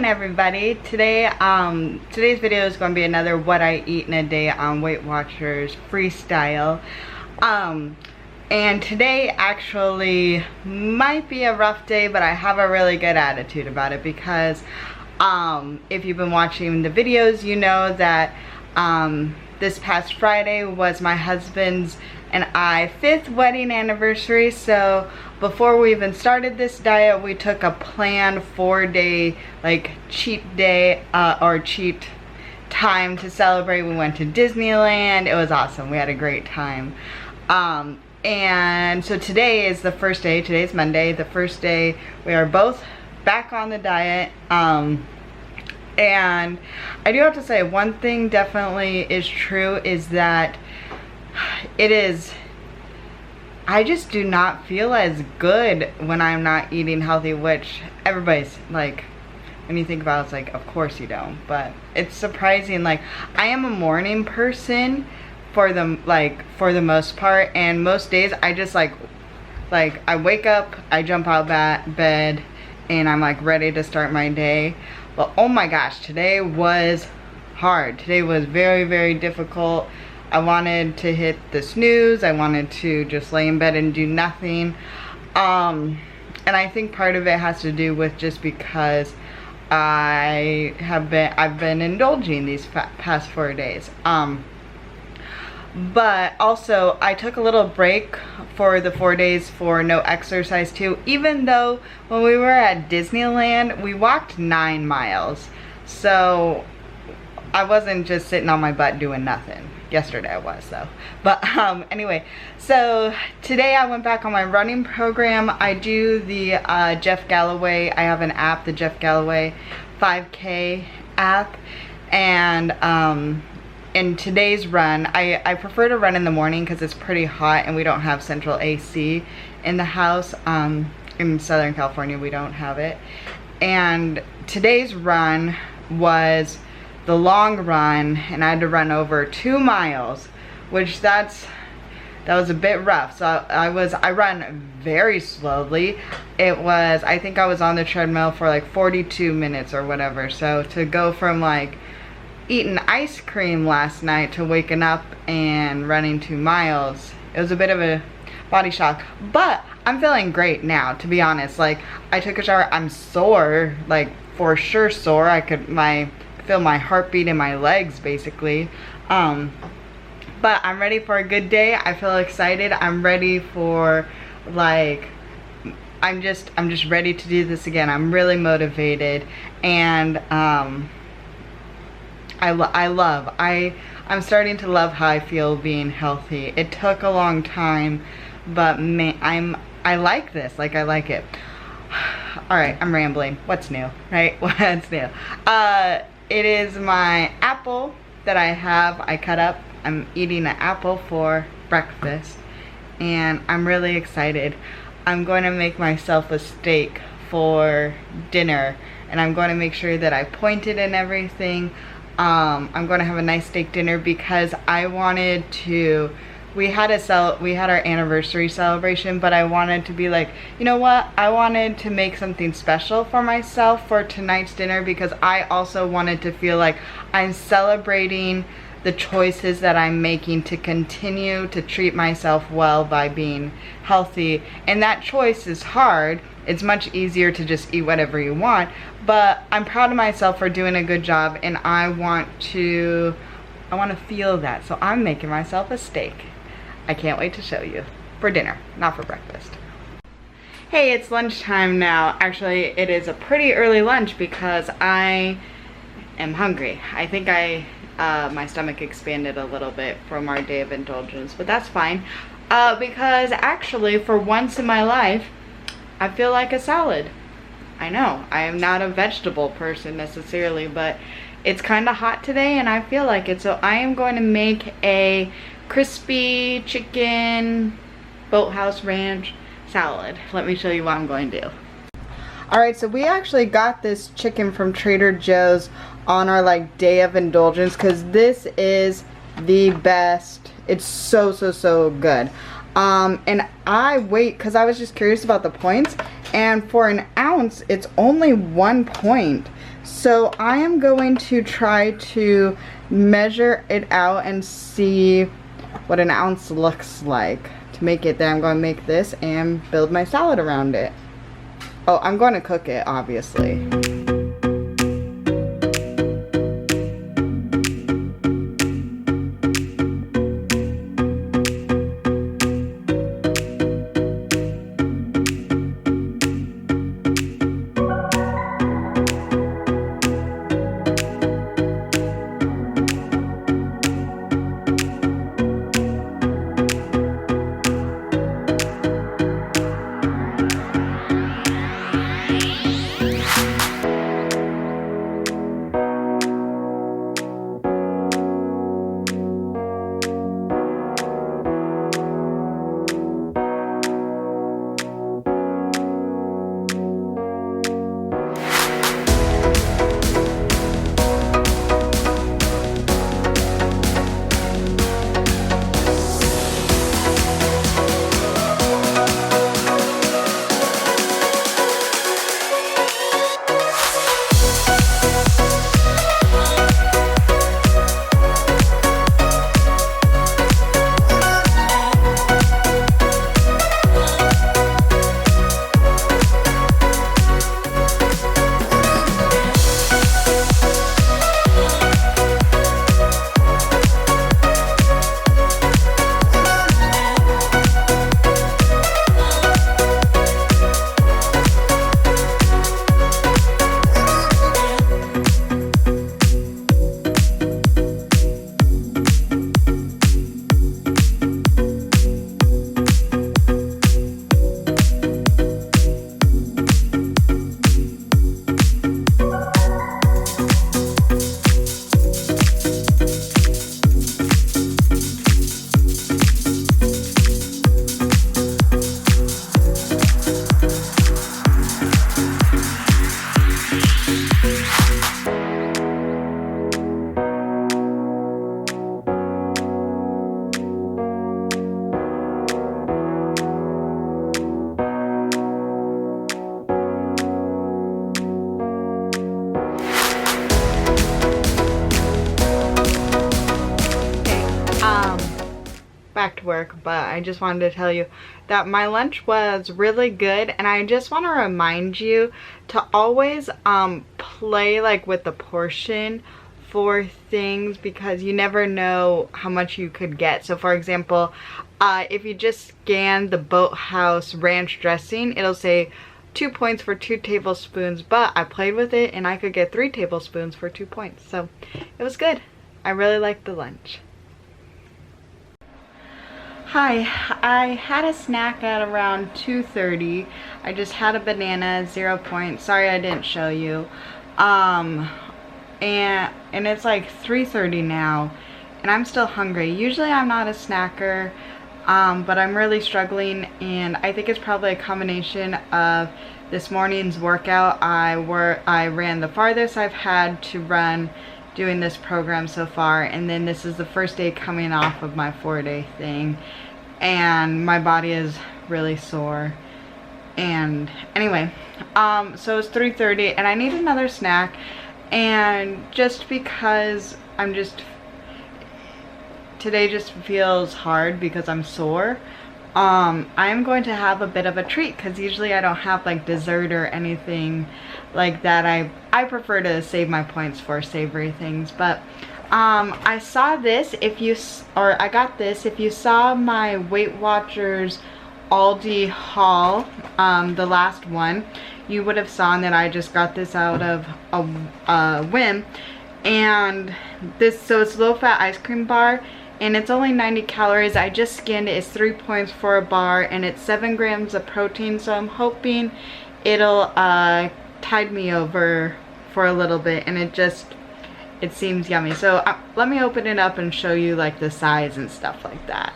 morning, everybody. Today's video is going to be another what I eat in a day on Weight Watchers Freestyle. And today actually might be a rough day, but I have a really good attitude about it because if you've been watching the videos, you know that this past Friday was my husband's and I 5th wedding anniversary. So before we even started this diet, we took a planned 4-day like cheat day or cheat time to celebrate. We went to Disneyland. It was awesome. We had a great time. And so today is the first day. Today's Monday, the first day we are both back on the diet. And I do have to say, one thing definitely is true is that I just do not feel as good when I'm not eating healthy, which everybody's like, when you think about it, it's like, of course you don't, but it's surprising. Like, I am a morning person for the most part, and most days I just like I wake up, I jump out of bed, and I'm like ready to start my day. But oh my gosh, today was hard. Today was very, very difficult. I wanted to hit the snooze. I wanted to just lay in bed and do nothing. And I think part of it has to do with just because I've been indulging these past 4 days. But also I took a little break for the 4 days for no exercise too, even though when we were at Disneyland, we walked 9 miles. So I wasn't just sitting on my butt doing nothing. Yesterday I was though. But anyway, so today I went back on my running program. I do the Jeff Galloway, I have an app, the Jeff Galloway 5K app. And in today's run, I prefer to run in the morning because it's pretty hot and we don't have central AC in the house. In Southern California we don't have it. And today's run was the long run, and I had to run over 2 miles, which that was a bit rough. So I run very slowly. I think I was on the treadmill for like 42 minutes or whatever. So to go from like eating ice cream last night to waking up and running 2 miles, it was a bit of a body shock. But I'm feeling great now, to be honest. Like, I took a shower. I'm sore, like for sure sore. I could feel my heartbeat in my legs basically. But I'm ready for a good day. I feel excited. I'm ready for I'm just ready to do this again. I'm really motivated, and I'm starting to love how I feel being healthy. It took a long time, but man, I like this. Like, I like it. All right, I'm rambling. What's new, right? What's new? It is my apple that I have. I cut up. I'm eating an apple for breakfast, and I'm really excited. I'm going to make myself a steak for dinner, and I'm going to make sure that I point it and everything. I'm going to have a nice steak dinner because I wanted to. We had our anniversary celebration, but I wanted to be like, you know what? I wanted to make something special for myself for tonight's dinner because I also wanted to feel like I'm celebrating the choices that I'm making to continue to treat myself well by being healthy. And that choice is hard. It's much easier to just eat whatever you want, but I'm proud of myself for doing a good job, and I want to feel that. So I'm making myself a steak. I can't wait to show you. For dinner, not for breakfast. Hey, it's lunchtime now. Actually, it is a pretty early lunch because I am hungry. I think my stomach expanded a little bit from our day of indulgence, but that's fine. Because actually, for once in my life, I feel like a salad. I know, I am not a vegetable person necessarily, but it's kind of hot today and I feel like it. So I am going to make a crispy chicken boathouse ranch salad. Let me show you what I'm going to do. Alright, so we actually got this chicken from Trader Joe's on our like day of indulgence because this is the best. It's so good. And I weighed, because I was just curious about the points, and for an ounce it's only 1 point. So I am going to try to measure it out and see what an ounce looks like. To make it, then I'm going to make this and build my salad around it. Oh, I'm going to cook it, obviously. Back to work, but I just wanted to tell you that my lunch was really good, and I just want to remind you to always play like with the portion for things, because you never know how much you could get. So for example, if you just scan the Boathouse ranch dressing, it'll say 2 points for 2 tablespoons, but I played with it and I could get 3 tablespoons for 2 points. So it was good. I really liked the lunch. Hi, I had a snack at around 2:30. I just had a banana, 0 points. Sorry I didn't show you. And it's like 3:30 now, and I'm still hungry. Usually I'm not a snacker, but I'm really struggling, and I think it's probably a combination of this morning's workout. I ran the farthest I've had to run doing this program so far, and then this is the first day coming off of my 4-day thing, and my body is really sore. And anyway, so it's 3:30 and I need another snack, and just because today just feels hard because I'm sore, I'm going to have a bit of a treat, because usually I don't have like dessert or anything like that. I prefer to save my points for savory things, but I saw this, I got this, if you saw my Weight Watchers Aldi haul, the last one, you would have seen that I just got this out of a whim. And so it's low fat ice cream bar, and it's only 90 calories. I just scanned it. It's 3 points for a bar, and it's 7 grams of protein, so I'm hoping it'll tide me over for a little bit, and it seems yummy. So let me open it up and show you like the size and stuff like that.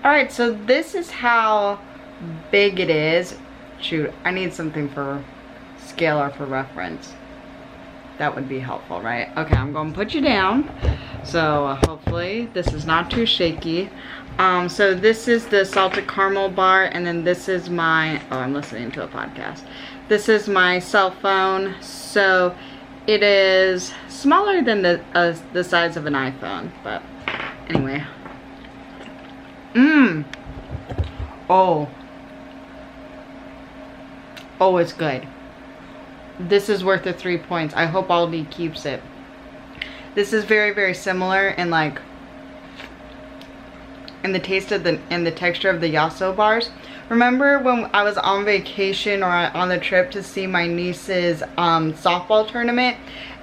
Alright, so this is how big it is. Shoot, I need something for scale or for reference. That would be helpful, right? Okay, I'm going to put you down. So hopefully this is not too shaky. So this is the salted caramel bar, and then this is my, oh, I'm listening to a podcast. This is my cell phone. So it is smaller than the size of an iPhone, but anyway. Oh, it's good. This is worth the 3 points. I hope Aldi keeps it. This is very, very similar in like in the taste of the texture of the Yasso bars. Remember when I was on vacation or on the trip to see my niece's softball tournament,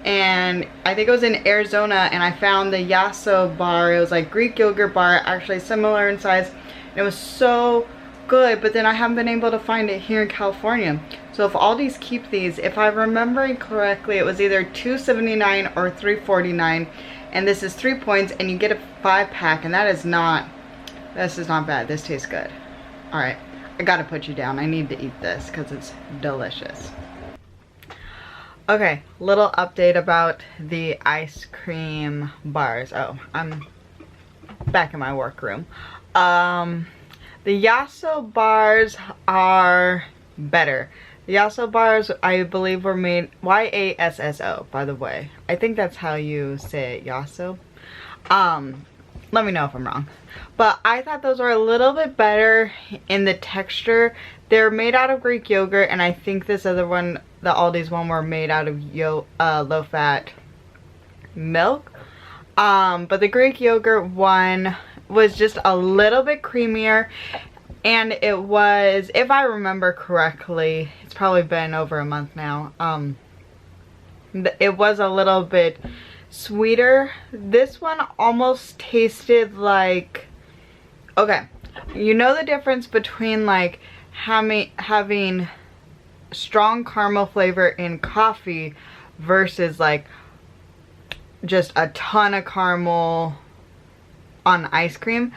and I think it was in Arizona, and I found the Yasso bar. It was like Greek yogurt bar, actually similar in size. It was so good, but then I haven't been able to find it here in California. So if Aldi's keep these, if I remember correctly, it was either $2.79 or $3.49, and this is 3 points, and you get a 5-pack, and this is not bad. This tastes good. All right, I gotta put you down. I need to eat this because it's delicious. Okay, little update about the ice cream bars. Oh, I'm back in my workroom. The Yasso bars are better. The Yasso bars, I believe, were made Y-A-S-S-O, by the way. I think that's how you say it, Yasso. Let me know if I'm wrong. But I thought those were a little bit better in the texture. They're made out of Greek yogurt, and I think this other one, the Aldi's one, were made out of low-fat milk. But the Greek yogurt one was just a little bit creamier, and it was, if I remember correctly, it's probably been over a month now, it was a little bit sweeter. This one almost tasted like, okay, you know the difference between like having strong caramel flavor in coffee versus like just a ton of caramel on ice cream.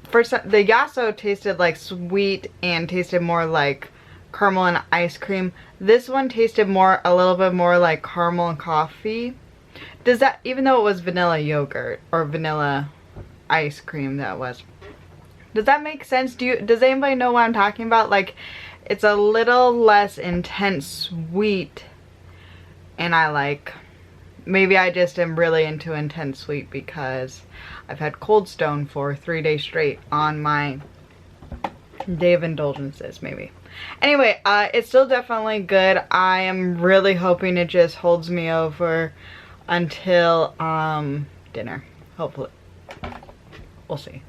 First, the Yasso tasted like sweet and tasted more like caramel and ice cream. This one tasted a little bit more like caramel and coffee. Does that, even though it was vanilla yogurt or vanilla ice cream, that was, does that make sense? Does anybody know what I'm talking about? Like, it's a little less intense sweet, and I like, maybe I just am really into intense sweet because I've had Cold Stone for 3 days straight on my day of indulgences, maybe. Anyway, it's still definitely good. I am really hoping it just holds me over until dinner, hopefully. We'll see.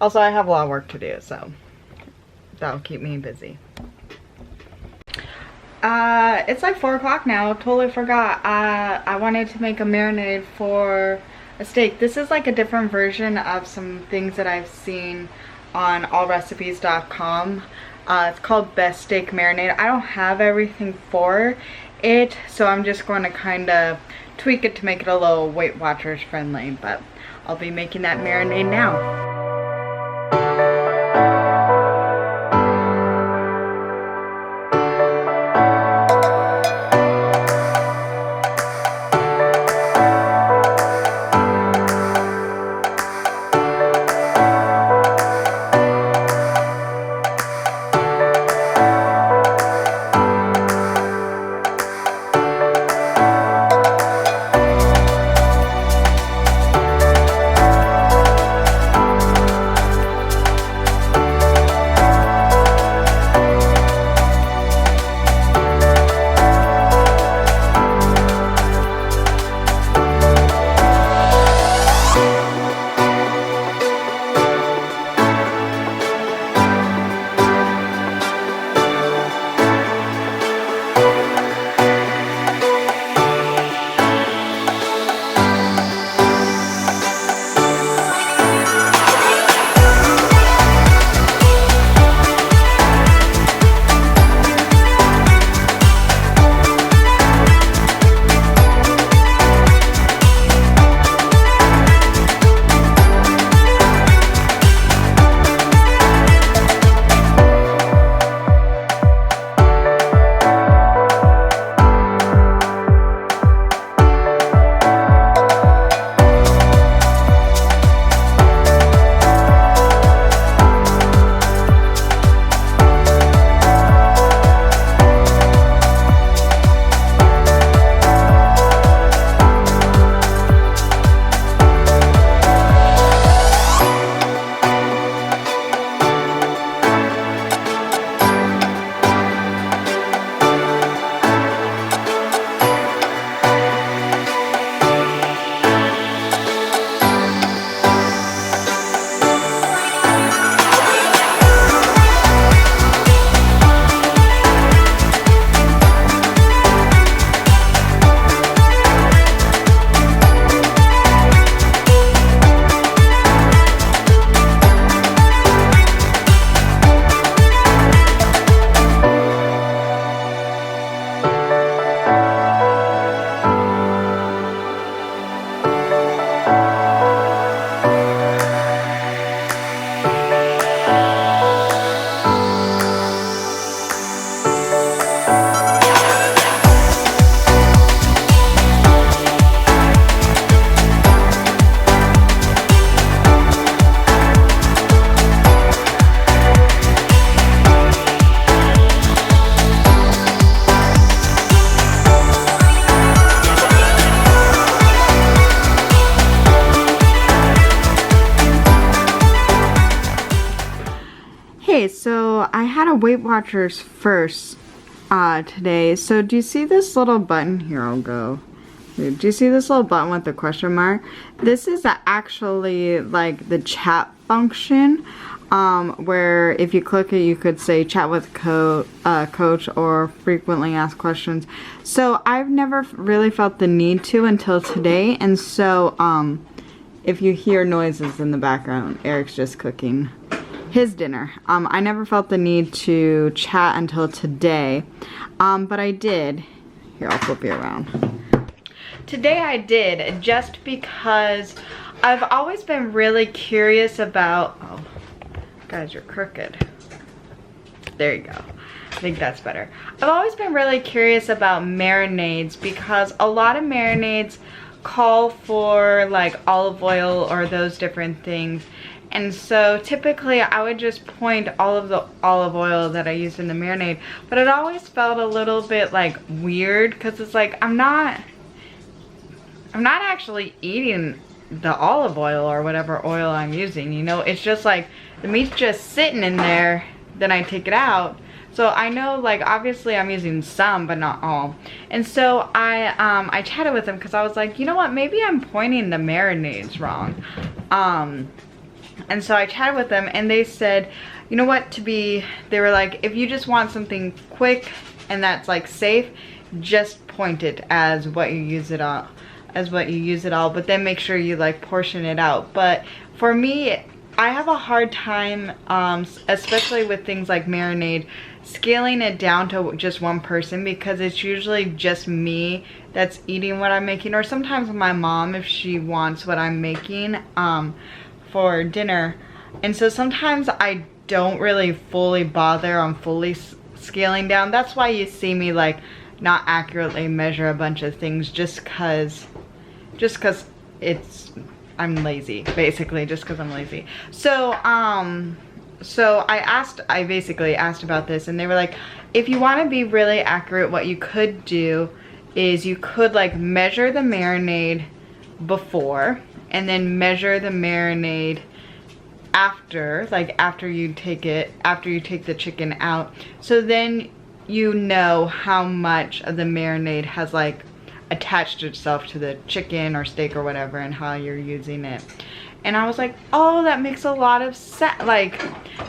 Also, I have a lot of work to do, so that'll keep me busy. It's like 4 o'clock now. Totally forgot. I wanted to make a marinade for a steak. This is like a different version of some things that I've seen on allrecipes.com. It's called Best Steak Marinade. I don't have everything for it, so I'm just going to kind of tweak it to make it a little Weight Watchers friendly, but I'll be making that marinade now. Okay, so I had a Weight Watchers first today. So do you see this little button? Here, I'll go. Do you see this little button with the question mark? This is actually like the chat function, where if you click it, you could say chat with coach or frequently asked questions. So I've never really felt the need to until today. And so if you hear noises in the background, Eric's just cooking his dinner. I never felt the need to chat until today, but I did. Here, I'll flip you around. Today I did, just because I've always been really curious about, oh, guys, you're crooked. There you go. I think that's better. I've always been really curious about marinades, because a lot of marinades call for like olive oil or those different things. And so typically I would just point all of the olive oil that I use in the marinade, but it always felt a little bit like weird, because it's like I'm not actually eating the olive oil or whatever oil I'm using, you know. It's just like the meat's just sitting in there, then I take it out. So I know, like, obviously I'm using some, but not all. And so I chatted with them, because I was like, you know what, maybe I'm pointing the marinades wrong. And so I chatted with them, and they said, you know what, they were like, if you just want something quick and that's like safe, just point it as what you use it on, but then make sure you like portion it out. But for me, I have a hard time, especially with things like marinade, scaling it down to just one person, because it's usually just me that's eating what I'm making, or sometimes my mom if she wants what I'm making for dinner. And so sometimes I don't really fully bother on fully scaling down. That's why you see me like not accurately measure a bunch of things, just cause I'm lazy, basically, just because I'm lazy. So I basically asked about this, and they were like, if you want to be really accurate, what you could do is you could like measure the marinade before, and then measure the marinade after, like after you take the chicken out. So then you know how much of the marinade has like attached itself to the chicken or steak or whatever, and how you're using it. And I was like, oh, that makes a lot of sense. Like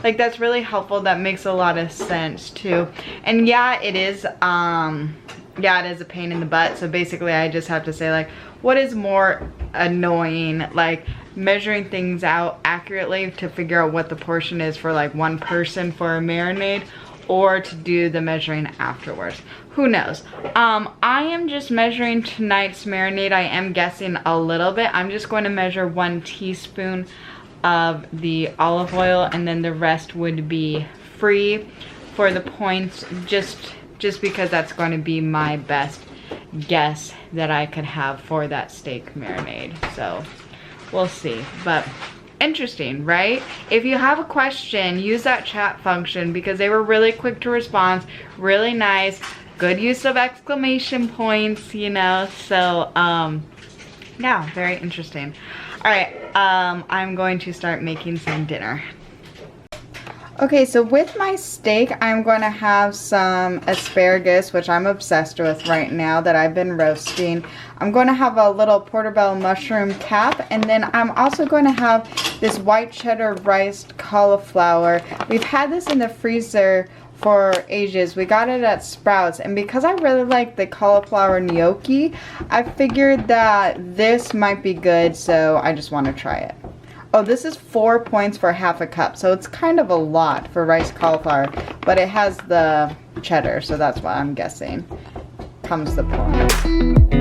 that's really helpful. That makes a lot of sense too. And yeah, it is a pain in the butt. So basically I just have to say, like, what is more annoying, like measuring things out accurately to figure out what the portion is for like one person for a marinade, or to do the measuring afterwards? Who knows? I am just measuring tonight's marinade. I am guessing a little bit. I'm just going to measure 1 teaspoon of the olive oil, and then the rest would be free for the points, just because that's going to be my best guess that I could have for that steak marinade. So we'll see. But interesting, right? If you have a question, use that chat function, because they were really quick to respond, really nice, good use of exclamation points, you know. So yeah, very interesting. All right, I'm going to start making some dinner. Okay, so with my steak, I'm going to have some asparagus, which I'm obsessed with right now, that I've been roasting. I'm going to have a little portobello mushroom cap, and then I'm also going to have this white cheddar riced cauliflower. We've had this in the freezer for ages. We got it at Sprouts, and because I really like the cauliflower gnocchi, I figured that this might be good, so I just want to try it. Oh, this is 4 points for half a cup, so it's kind of a lot for rice cauliflower, but it has the cheddar, so that's why I'm guessing comes the point.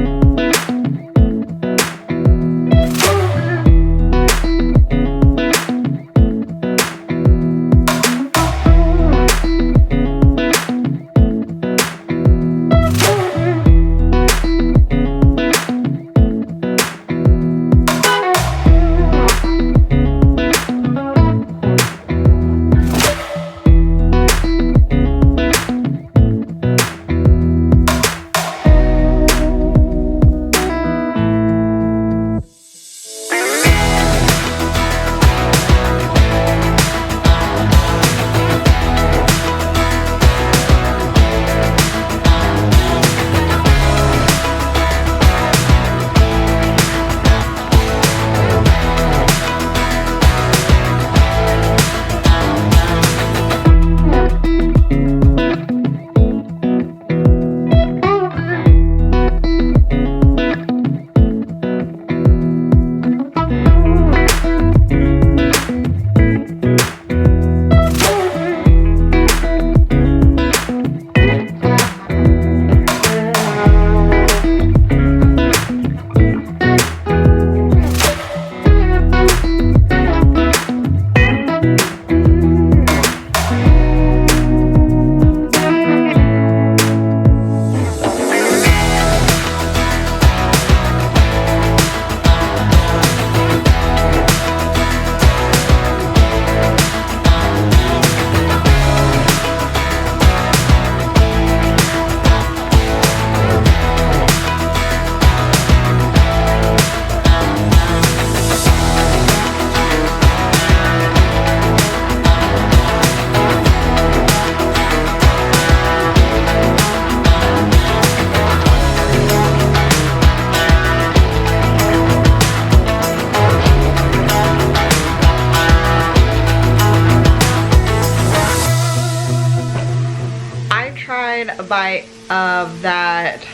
a bite of that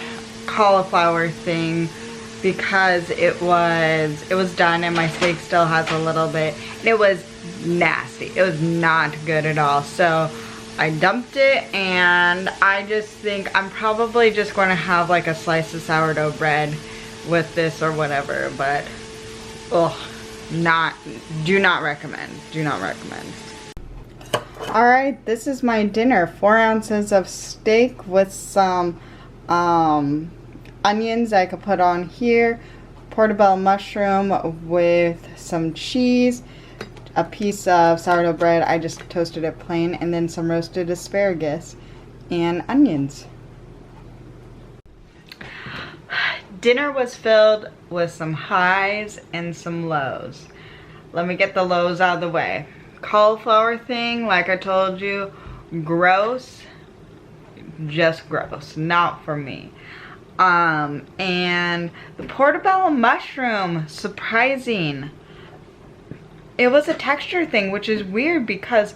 cauliflower thing because it was done and my steak still has a little bit. And it was nasty. It was not good at all. So I dumped it, and I just think I'm probably just going to have like a slice of sourdough bread with this or whatever, but ugh, do not recommend. Do not recommend. Alright, this is my dinner. 4 ounces of steak with some onions I could put on here, portobello mushroom with some cheese, a piece of sourdough bread, I just toasted it plain, and then some roasted asparagus and onions. Dinner was filled with some highs and some lows. Let me get the lows out of the way. Cauliflower thing, like I told you, gross. Just gross. Not for me. And the portobello mushroom, surprising. It was a texture thing, which is weird because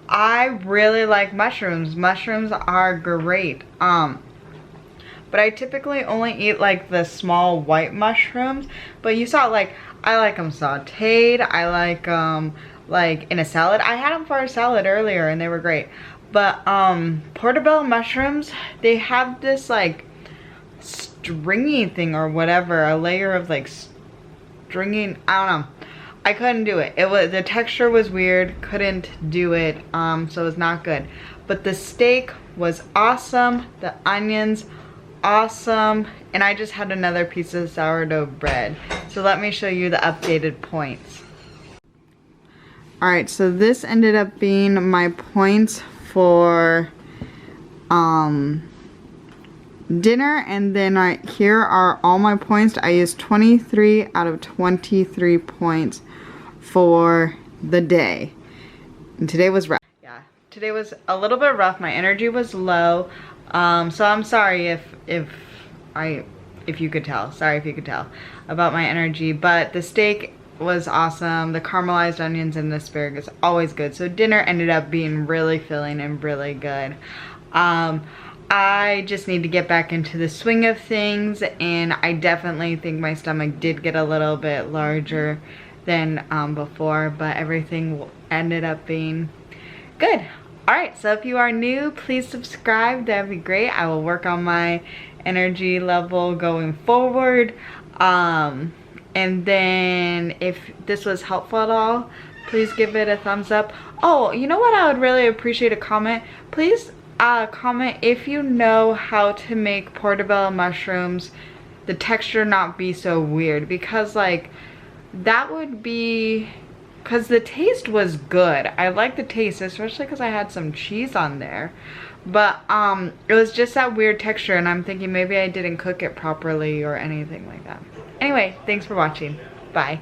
I really like mushrooms. Mushrooms are great. But I typically only eat like the small white mushrooms. But you saw, like, I like them sauteed. I like in a salad. I had them for a salad earlier and they were great. But portobello mushrooms, they have this like stringy thing or whatever, a layer of like stringing, I don't know. I couldn't do it. The texture was weird. Couldn't do it. So it was not good. But the steak was awesome. The onions, awesome. And I just had another piece of sourdough bread. So let me show you the updated points. Alright, so this ended up being my points for dinner, and then here are all my points. I used 23 out of 23 points for the day. And today was rough. Yeah, today was a little bit rough. My energy was low. So I'm sorry if you could tell. Sorry if you could tell about my energy. But the steak was awesome. The caramelized onions and the asparagus, always good. So dinner ended up being really filling and really good. I just need to get back into the swing of things, and I definitely think my stomach did get a little bit larger than before, but everything ended up being good. Alright, so if you are new, please subscribe. That'd be great. I will work on my energy level going forward. And then if this was helpful at all, please give it a thumbs up. Oh, you know what? I would really appreciate a comment. Please comment if you know how to make portobello mushrooms, the texture not be so weird, because like that would be, because the taste was good. I like the taste, especially because I had some cheese on there, but it was just that weird texture, and I'm thinking maybe I didn't cook it properly or anything like that. Anyway, thanks for watching. Bye.